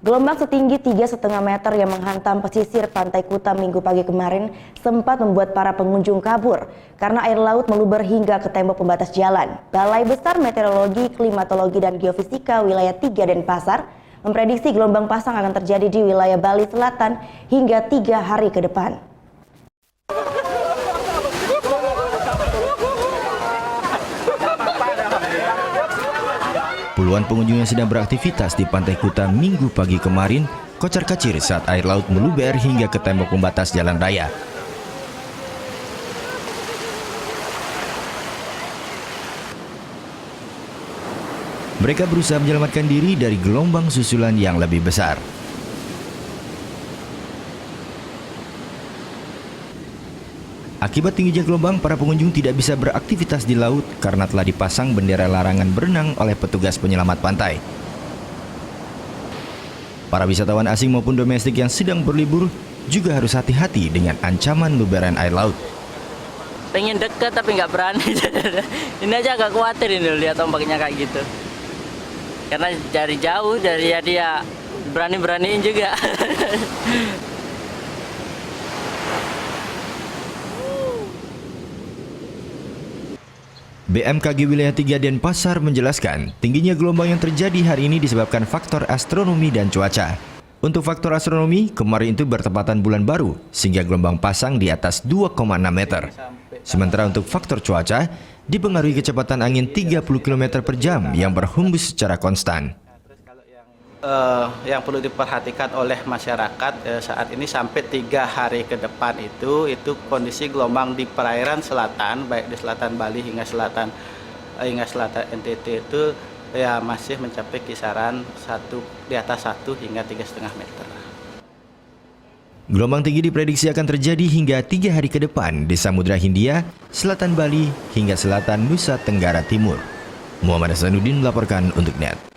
Gelombang setinggi 3,5 meter yang menghantam pesisir Pantai Kuta Minggu pagi kemarin sempat membuat para pengunjung kabur karena air laut meluber hingga ke tembok pembatas jalan. Balai Besar Meteorologi, Klimatologi, dan Geofisika wilayah 3 Denpasar memprediksi gelombang pasang akan terjadi di wilayah Bali Selatan hingga 3 hari ke depan. Puluhan pengunjung yang sedang beraktivitas di Pantai Kuta Minggu pagi kemarin kocar-kacir saat air laut meluber hingga ke tembok pembatas jalan raya. Mereka berusaha menyelamatkan diri dari gelombang susulan yang lebih besar. Akibat tingginya gelombang, para pengunjung tidak bisa beraktivitas di laut karena telah dipasang bendera larangan berenang oleh petugas penyelamat pantai. Para wisatawan asing maupun domestik yang sedang berlibur juga harus hati-hati dengan ancaman luberan air laut. Pengen dekat tapi nggak berani. Ini aja agak khawatir ini lihat ombaknya kayak gitu. Karena dari jauh, dari dia berani-beraniin juga. BMKG Wilayah 3 Denpasar menjelaskan, tingginya gelombang yang terjadi hari ini disebabkan faktor astronomi dan cuaca. Untuk faktor astronomi, kemarin itu bertepatan bulan baru, sehingga gelombang pasang di atas 2,6 meter. Sementara untuk faktor cuaca, dipengaruhi kecepatan angin 30 km per jam yang berhembus secara konstan. Yang perlu diperhatikan oleh masyarakat saat ini sampai 3 hari ke depan itu kondisi gelombang di perairan selatan, baik di selatan Bali hingga selatan NTT itu ya masih mencapai kisaran di atas 1 hingga 3,5 meter. Gelombang tinggi diprediksi akan terjadi hingga 3 hari ke depan di Samudra Hindia, selatan Bali hingga selatan Nusa Tenggara Timur. Muhammad Hasanuddin melaporkan untuk NET.